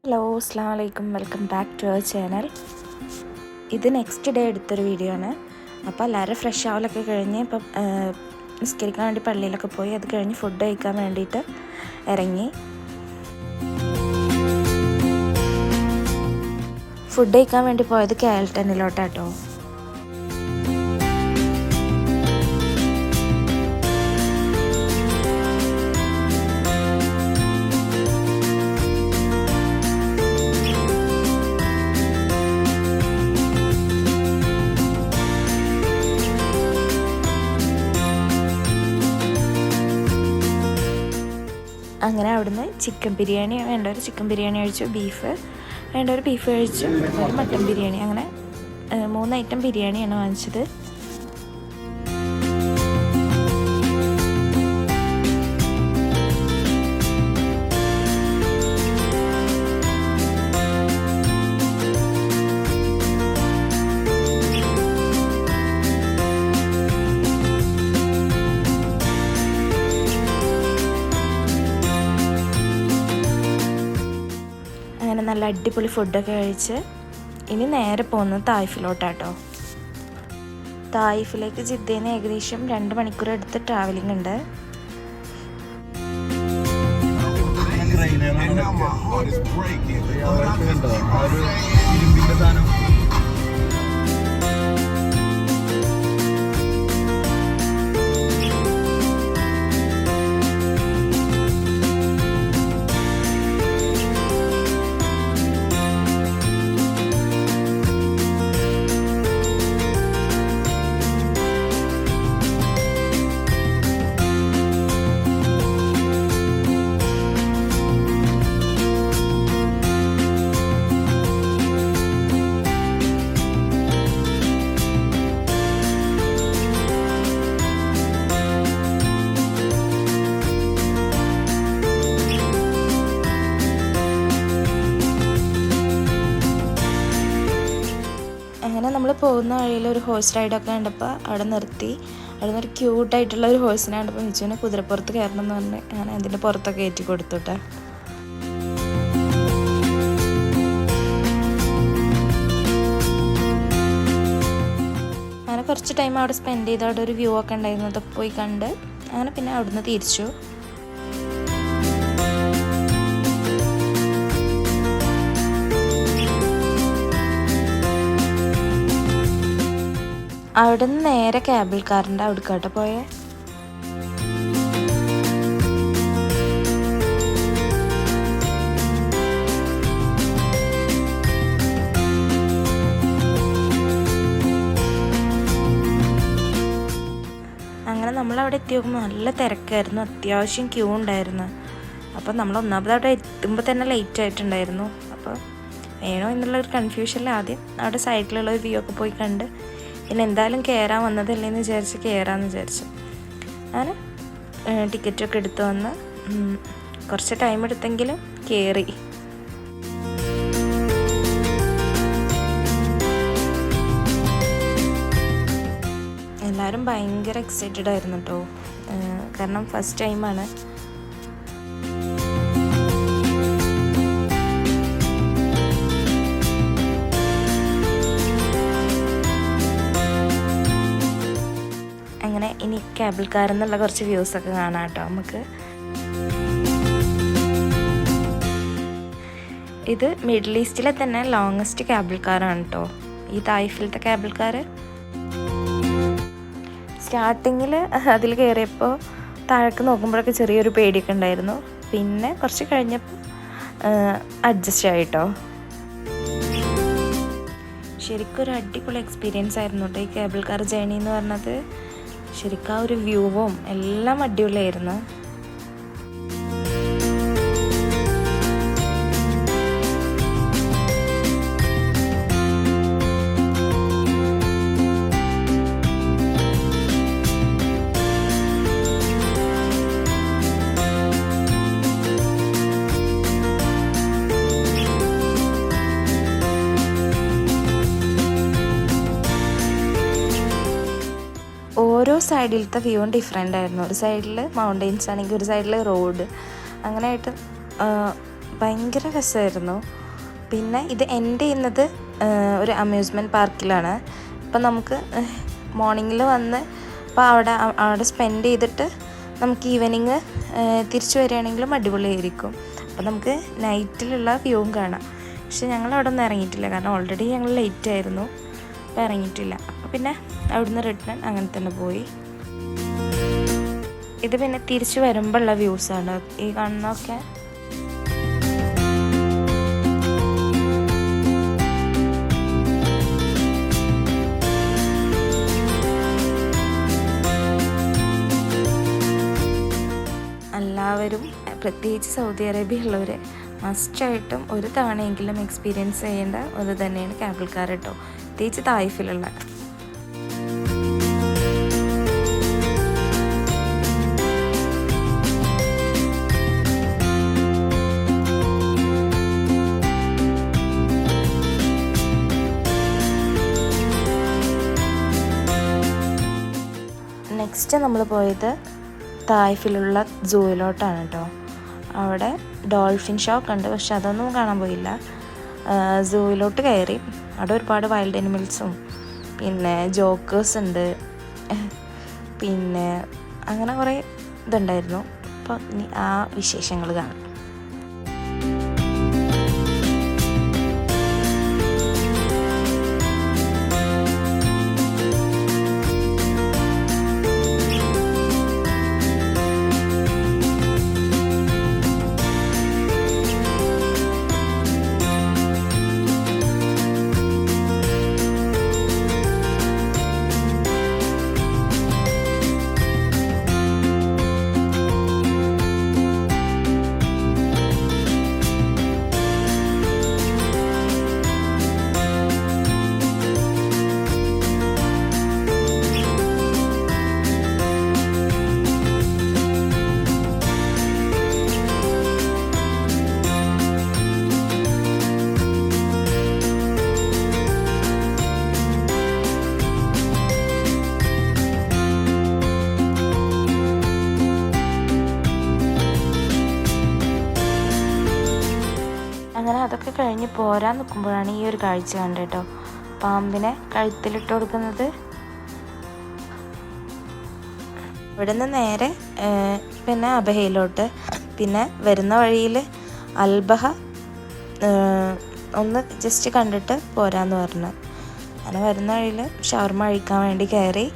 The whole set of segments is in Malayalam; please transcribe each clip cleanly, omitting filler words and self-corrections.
ഹലോ അസ്സലാമു അലൈക്കും welcome back to our channel. ഇത് നെക്സ്റ്റ് ഡേ എടുത്തൊരു വീഡിയോ ആണ്. അപ്പോൾ എല്ലാവരും ഫ്രഷ് ആവലൊക്കെ കഴിഞ്ഞ് ഇപ്പം നിസ്കരിക്കാൻ വേണ്ടി പള്ളിയിലൊക്കെ പോയി അത് കഴിഞ്ഞ് ഫുഡ് കഴിക്കാൻ വേണ്ടിയിട്ട് ഇറങ്ങി. ഫുഡ് കഴിക്കാൻ വേണ്ടി പോയത് KL10 അങ്ങനെ അവിടുന്ന് ചിക്കൻ ബിരിയാണി വേണ്ടവർ ചിക്കൻ ബിരിയാണി കഴിച്ചു, ബീഫ് വേണ്ടവർ ബീഫ് കഴിച്ചു, ഒരു മട്ടൻ ബിരിയാണി, അങ്ങനെ 3 ഐറ്റം ബിരിയാണിയാണ് വാങ്ങിച്ചത്. അങ്ങനെ നല്ല അടിപൊളി ഫുഡൊക്കെ കഴിച്ച് ഇനി നേരെ പോകുന്നത് തായിഫിലോട്ടാട്ടോ. തായിഫിലേക്ക് ജിദ്ദയിൽ നിന്ന് ഏകദേശം 2 മണിക്കൂർ എടുത്ത് ട്രാവലിംഗ് ഉണ്ട്. അങ്ങനെ നമ്മൾ പോകുന്ന വഴിയിൽ ഒരു ഹോഴ്സ് റൈഡൊക്കെ കണ്ടപ്പോൾ അവിടെ നിർത്തി. അവിടെ നിന്ന് ഒരു ക്യൂട്ടായിട്ടുള്ള ഒരു ഹോഴ്സിനെ കണ്ടപ്പോൾ മിച്ചുവിനെ കുതിരപ്പുറത്ത് കയറണം എന്ന് പറഞ്ഞ് അങ്ങനെ അതിൻ്റെ പുറത്തൊക്കെ കയറ്റി കൊടുത്തുട്ടെ. അങ്ങനെ കുറച്ച് ടൈം അവിടെ സ്പെൻഡ് ചെയ്ത് അവിടെ ഒരു വ്യൂ ഒക്കെ ഉണ്ടായിരുന്നു, അതൊക്കെ പോയി കണ്ട് അങ്ങനെ പിന്നെ അവിടുന്ന് തിരിച്ചു. അവിടെ നിന്ന് നേരെ കേബിൾ കാറിൻ്റെ അവിടേക്കാട്ട് പോയേ. അങ്ങനെ നമ്മളവിടെ എത്തി നോക്കുമ്പോൾ നല്ല തിരക്കായിരുന്നു, അത്യാവശ്യം ക്യൂ ഉണ്ടായിരുന്നു. അപ്പം നമ്മൾ ഒന്നാമത് അവിടെ എത്തുമ്പോൾ തന്നെ ലേറ്റ് ആയിട്ടുണ്ടായിരുന്നു. അപ്പോൾ വേണോ എന്നുള്ളൊരു കൺഫ്യൂഷനിൽ ആദ്യം അവിടെ സൈഡിലുള്ള ഒരു വ്യൂ ഒക്കെ പോയി കണ്ട് പിന്നെ എന്തായാലും കയറാൻ വന്നതല്ലേന്ന് വിചാരിച്ച് കയറാമെന്ന് വിചാരിച്ചു. അങ്ങനെ ടിക്കറ്റൊക്കെ എടുത്തു വന്ന് കുറച്ച് ടൈം എടുത്തെങ്കിലും കയറി. എല്ലാവരും ഭയങ്കര എക്സൈറ്റഡ് ആയിരുന്നു കേട്ടോ, കാരണം ഫസ്റ്റ് ടൈമാണ്. അങ്ങനെ ഇനി കേബിൾ കാറിൽ നിന്നുള്ള കുറച്ച് വ്യൂസൊക്കെ കാണാം കേട്ടോ നമുക്ക്. ഇത് മിഡിൽ ഈസ്റ്റിലെ തന്നെ ലോങ്ങസ്റ്റ് കേബിൾ കാറാണ് കേട്ടോ ഈ തായിഫിലത്തെ കേബിൾ കാറ്. സ്റ്റാർട്ടിങ്ങിൽ അതിൽ കയറിയപ്പോൾ താഴേക്ക് നോക്കുമ്പോഴൊക്കെ ചെറിയൊരു പേടിയൊക്കെ ഉണ്ടായിരുന്നു, പിന്നെ കുറച്ച് കഴിഞ്ഞപ്പോൾ അഡ്ജസ്റ്റ് ആയിട്ടോ. ശരിക്കും ഒരു അടിപൊളി എക്സ്പീരിയൻസ് ആയിരുന്നു കേട്ടോ ഈ കേബിൾ കാർ ജേണി എന്ന് പറഞ്ഞത്. ശരിക്കും ആ ഒരു വ്യൂവും എല്ലാം അടിപൊളിയായിരുന്നു. ഓരോ സൈഡിലത്തെ വ്യൂവും ഡിഫറെൻ്റ് ആയിരുന്നു. ഒരു സൈഡിൽ മൗണ്ടെയിൻസ് ആണെങ്കിൽ ഒരു സൈഡിൽ റോഡ്, അങ്ങനെയായിട്ട് ഭയങ്കര രസമായിരുന്നു. പിന്നെ ഇത് എൻഡ് ചെയ്യുന്നത് ഒരു അമ്യൂസ്മെൻറ്റ് പാർക്കിലാണ്. അപ്പം നമുക്ക് മോർണിംഗിൽ വന്ന് അപ്പോൾ അവിടെ സ്പെൻഡ് ചെയ്തിട്ട് നമുക്ക് ഈവനിങ് തിരിച്ചു വരികയാണെങ്കിലും അടിപൊളിയായിരിക്കും. അപ്പോൾ നമുക്ക് നൈറ്റിലുള്ള വ്യൂവും കാണാം. പക്ഷെ ഞങ്ങൾ അവിടെ ഒന്നും ഇറങ്ങിയിട്ടില്ല, കാരണം ഓൾറെഡി ഞങ്ങൾ ലേറ്റ് ആയിരുന്നു. അപ്പോൾ ഇറങ്ങിയിട്ടില്ല. അപ്പോൾ പിന്നെ അവിടുന്ന് റിട്ടേൺ അങ്ങനെ തന്നെ പോയി. ഇത് പിന്നെ തിരിച്ചു വരുമ്പോഴുള്ള വ്യൂസാണ് ഈ കാണുന്നതൊക്കെ. എല്ലാവരും, പ്രത്യേകിച്ച് സൗദി അറേബ്യ ഉള്ളവർ മസ്റ്റായിട്ടും ഒരു തവണയെങ്കിലും എക്സ്പീരിയൻസ് ചെയ്യേണ്ട ഒരു തന്നെയാണ് കേബിൾ കാർ കേട്ടോ, പ്രത്യേകിച്ച് തായിഫിലുള്ള. നെക്സ്റ്റ് നമ്മൾ പോയത് തായിഫിലുള്ള സൂയിലോട്ടാണ് കേട്ടോ. അവിടെ ഡോൾഫിൻ ഷോ കണ്ട്, പക്ഷെ അതൊന്നും കാണാൻ പോയില്ല. സൂയിലോട്ട് കയറി. അവിടെ ഒരുപാട് വൈൽഡ് അനിമൽസും പിന്നെ ജോക്കേഴ്സ് ഉണ്ട്, പിന്നെ അങ്ങനെ കുറേ ഇതുണ്ടായിരുന്നു. അപ്പോൾ ഇനി ആ വിശേഷങ്ങൾ കാണാം. അങ്ങനെ അതൊക്കെ കഴിഞ്ഞ് പോരാൻ നിൽക്കുമ്പോഴാണ് ഈ ഒരു കാഴ്ച കണ്ടത് കേട്ടോ. പാമ്പിനെ കഴുത്തിലിട്ട് കൊടുക്കുന്നത്. ഇവിടെ നിന്ന് നേരെ പിന്നെ അബഹയിലോട്ട്, പിന്നെ വരുന്ന വഴിയിൽ അൽബഹ ഒന്ന് ജസ്റ്റ് കണ്ടിട്ട് പോരാന്ന് പറഞ്ഞു. അങ്ങനെ വരുന്ന വഴിയിൽ ഷവർമ കഴിക്കാൻ വേണ്ടി കയറി.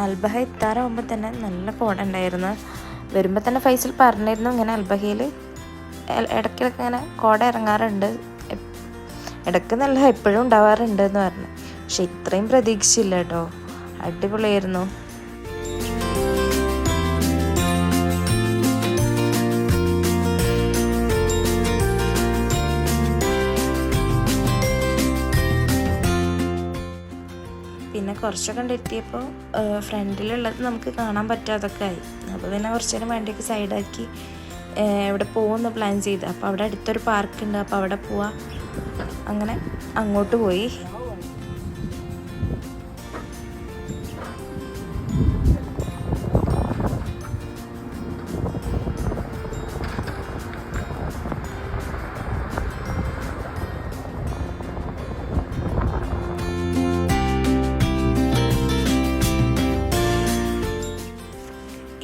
അൽബഹ എത്താറാകുമ്പോൾ തന്നെ നല്ല കോട. വരുമ്പോൾ തന്നെ ഫൈസൽ പറഞ്ഞിരുന്നു ഇങ്ങനെ അൽബഹയിൽ ഇടയ്ക്കിടയ്ക്ക് ഇങ്ങനെ കോട ഇറങ്ങാറുണ്ട്, ഇടയ്ക്കെന്നല്ല എപ്പോഴും ഉണ്ടാവാറുണ്ട് എന്ന് പറഞ്ഞു. പക്ഷെ ഇത്രയും പ്രതീക്ഷിച്ചില്ല കേട്ടോ, അടിപൊളിയായിരുന്നു. പിന്നെ കുറച്ചൊക്കെ കണ്ടെത്തിയപ്പോൾ ഫ്രണ്ടിലുള്ളത് നമുക്ക് കാണാൻ പറ്റാതൊക്കെ ആയി. അപ്പോൾ പിന്നെ കുറച്ച് നേരം വണ്ടിയൊക്കെ സൈഡാക്കി എവിടെ പോകുമെന്ന് പ്ലാൻ ചെയ്ത്. അപ്പോൾ അവിടെ അടുത്തൊരു പാർക്കുണ്ട്, അപ്പോൾ അവിടെ പോവാം. അങ്ങനെ അങ്ങോട്ട് പോയി.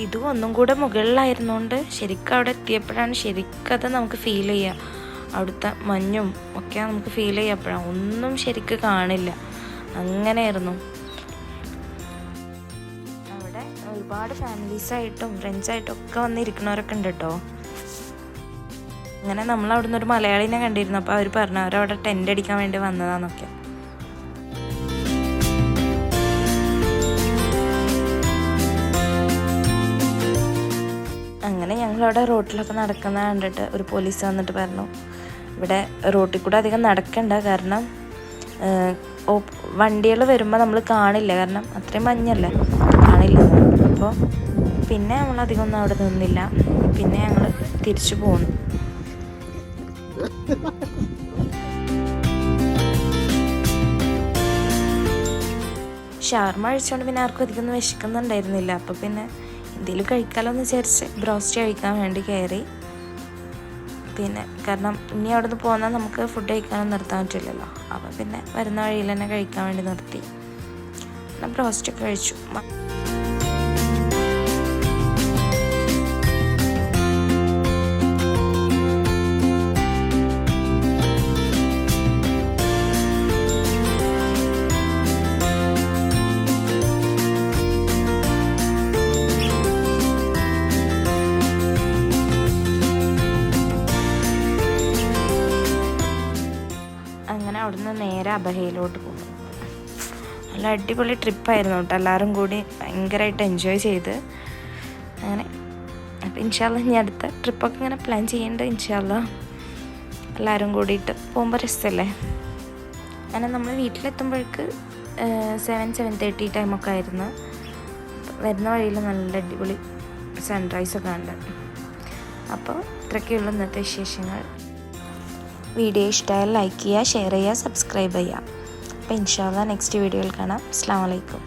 ഇതും ഒന്നും കൂടെ മുകളിലായിരുന്നുകൊണ്ട് ശരിക്കും അവിടെ എത്തിയപ്പോഴാണ് ശരിക്കും അത് നമുക്ക് ഫീൽ ചെയ്യുക. അവിടുത്തെ മഞ്ഞും ഒക്കെ നമുക്ക് ഫീൽ ചെയ്യപ്പോഴാണ്, ഒന്നും ശരിക്കും കാണില്ല. അങ്ങനെയായിരുന്നു. അവിടെ ഒരുപാട് ഫാമിലീസായിട്ടും ഫ്രണ്ട്സായിട്ടും ഒക്കെ വന്നിരിക്കുന്നവരൊക്കെ ഉണ്ട് കേട്ടോ. അങ്ങനെ നമ്മൾ അവിടുന്ന് ഒരു മലയാളീനെ കണ്ടിരുന്നു. അപ്പോൾ അവർ പറഞ്ഞു അവരവിടെ ടെൻ്റ് അടിക്കാൻ വേണ്ടി വന്നതാന്നൊക്കെ. അങ്ങനെ ഞങ്ങളവിടെ റോട്ടിലൊക്കെ നടക്കുന്ന കണ്ടിട്ട് ഒരു പോലീസ് വന്നിട്ട് പറഞ്ഞു ഇവിടെ റോട്ടിൽ കൂടെ അധികം നടക്കണ്ട, കാരണം വണ്ടികൾ വരുമ്പോൾ നമ്മൾ കാണില്ല, കാരണം അത്രയും മഞ്ഞല്ലേ, കാണില്ല. അപ്പോൾ പിന്നെ നമ്മളധികം ഒന്നും അവിടെ നിന്നില്ല, പിന്നെ ഞങ്ങൾ തിരിച്ചു പോന്നു. ഷവർമ കഴിച്ചുകൊണ്ട് പിന്നെ ആർക്കും അധികം ഒന്നും വിശക്കുന്നുണ്ടായിരുന്നില്ല. അപ്പോൾ പിന്നെ എന്തെങ്കിലും കഴിക്കാമല്ലോ എന്ന് വിചാരിച്ച് ബ്രോസ്റ്റ് കഴിക്കാൻ വേണ്ടി കയറി. പിന്നെ കാരണം ഇനി അവിടെ നിന്ന് പോന്നാൽ നമുക്ക് ഫുഡ് കഴിക്കാനൊന്നും നിർത്താൻ പറ്റില്ലല്ലോ, അപ്പോൾ പിന്നെ വരുന്ന വഴിയിൽ തന്നെ കഴിക്കാൻ വേണ്ടി നിർത്തി. പിന്നെ ബ്രോസ്റ്റൊക്കെ കഴിച്ചു. അങ്ങനെ അവിടുന്ന് നേരെ അബഹയിലോട്ട് പോകും. നല്ല അടിപൊളി ട്രിപ്പായിരുന്നു കേട്ടോ, എല്ലാവരും കൂടി ഭയങ്കരമായിട്ട് എൻജോയ് ചെയ്ത്. അങ്ങനെ അപ്പോൾ ഇൻഷാല്ല ഇനി അടുത്ത ട്രിപ്പൊക്കെ ഇങ്ങനെ പ്ലാൻ ചെയ്യേണ്ടത് ഇൻഷാല്ല എല്ലാവരും കൂടിയിട്ട് പോകുമ്പോൾ രസമല്ലേ. അങ്ങനെ നമ്മൾ വീട്ടിലെത്തുമ്പോഴേക്ക് 7:30 ടൈമൊക്കെ ആയിരുന്നു. വരുന്ന വഴിയിൽ നല്ല അടിപൊളി സൺറൈസൊക്കെ ഉണ്ട്. അപ്പോൾ ഇത്രയൊക്കെയുള്ളൂ ഇന്നത്തെ വിശേഷങ്ങൾ. വീഡിയോ ഇഷ്ടമായാൽ ലൈക്ക് ചെയ്യുക, ഷെയർ ചെയ്യുക, സബ്സ്ക്രൈബ് ചെയ്യുക. അപ്പോൾ ഇൻഷാ അല്ലാഹ് നെക്സ്റ്റ് വീഡിയോയിൽ കാണാം. അസ്സലാമു അലൈക്കും.